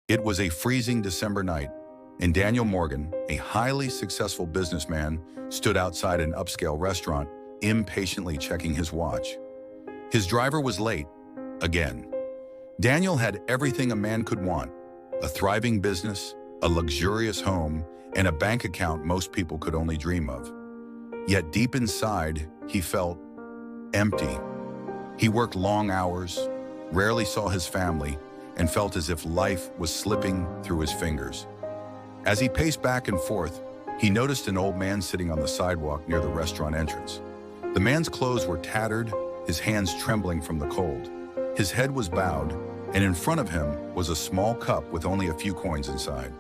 It was a freezing December night, and Daniel Morgan, a highly successful businessman, stood outside an upscale restaurant, impatiently checking his watch. His driver was late, again. Daniel had everything a man could want: a thriving business, a luxurious home, and a bank account most people could only dream of. Yet deep inside, he felt empty. He worked long hours, rarely saw his family, and felt as if life was slipping through his fingers. As he paced back and forth, he noticed an old man sitting on the sidewalk near the restaurant entrance. The man's clothes were tattered, his hands trembling from the cold. His head was bowed, and in front of him was a small cup with only a few coins inside.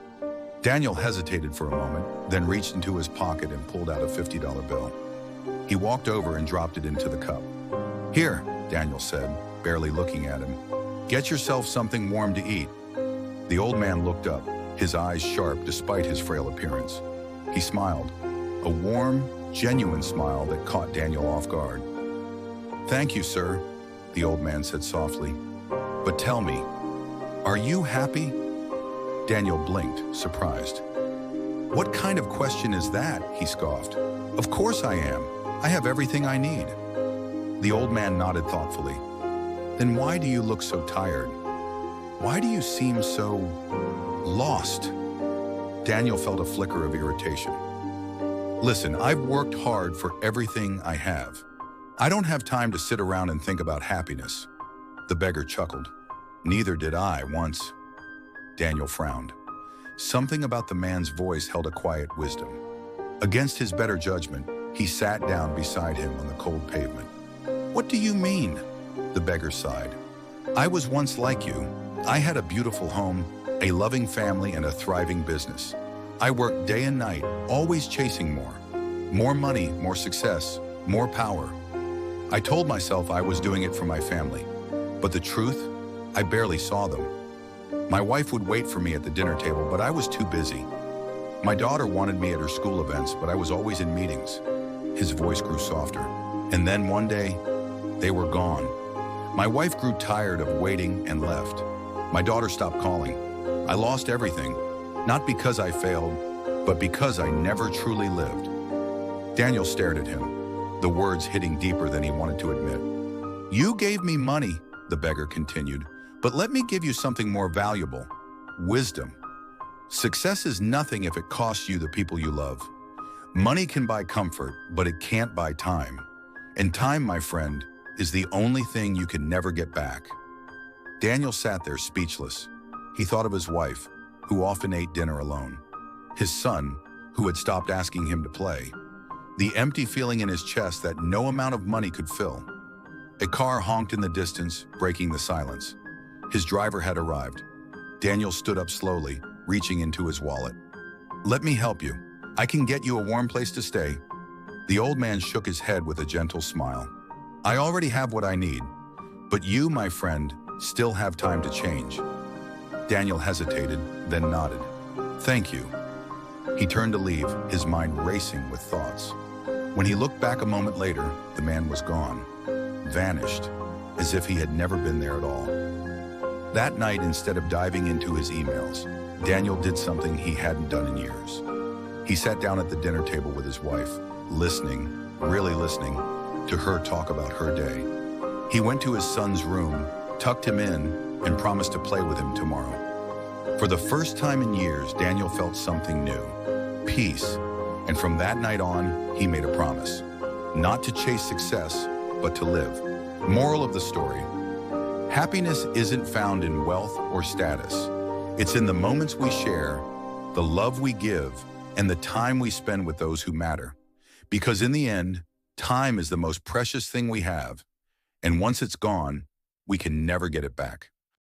Daniel hesitated for a moment, then reached into his pocket and pulled out a $50 bill. He walked over and dropped it into the cup. "Here," Daniel said, barely looking at him. "Get yourself something warm to eat." The old man looked up, his eyes sharp despite his frail appearance. He smiled, a warm, genuine smile that caught Daniel off guard. "Thank you, sir," the old man said softly. "But tell me, are you happy?" Daniel blinked, surprised. "What kind of question is that?" he scoffed. "Of course I am. I have everything I need." The old man nodded thoughtfully. "Then why do you look so tired? Why do you seem so lost?" Daniel felt a flicker of irritation. "Listen, I've worked hard for everything I have. I don't have time to sit around and think about happiness." The beggar chuckled. "Neither did I once." Daniel frowned. Something about the man's voice held a quiet wisdom. Against his better judgment, he sat down beside him on the cold pavement. "What do you mean?" The beggar sighed. "I was once like you. I had a beautiful home, a loving family, and a thriving business. I worked day and night, always chasing more. More money, more success, more power. I told myself I was doing it for my family. But the truth, I barely saw them. My wife would wait for me at the dinner table, but I was too busy. My daughter wanted me at her school events, but I was always in meetings." His voice grew softer. "And then one day, they were gone. My wife grew tired of waiting and left. My daughter stopped calling. I lost everything, not because I failed, but because I never truly lived." Daniel stared at him, the words hitting deeper than he wanted to admit. "You gave me money," the beggar continued, "but let me give you something more valuable: wisdom. Success is nothing if it costs you the people you love. Money can buy comfort, but it can't buy time. And time, my friend, is the only thing you can never get back." Daniel sat there speechless. He thought of his wife, who often ate dinner alone, his son, who had stopped asking him to play, the empty feeling in his chest that no amount of money could fill. A car honked in the distance, breaking the silence. His driver had arrived. Daniel stood up slowly, reaching into his wallet. "Let me help you. I can get you a warm place to stay." The old man shook his head with a gentle smile. "I already have what I need, but you, my friend, still have time to change." Daniel hesitated, then nodded. "Thank you." He turned to leave, his mind racing with thoughts. When he looked back a moment later, the man was gone, vanished, as if he had never been there at all. That night, instead of diving into his emails, Daniel did something he hadn't done in years. He sat down at the dinner table with his wife, listening, really listening, to her talk about her day. He went to his son's room, tucked him in, and promised to play with him tomorrow. For the first time in years, Daniel felt something new: peace. And from that night on, he made a promise: not to chase success, but to live. Moral of the story: happiness isn't found in wealth or status. It's in the moments we share, the love we give, and the time we spend with those who matter. Because in the end, time is the most precious thing we have. And once it's gone, we can never get it back.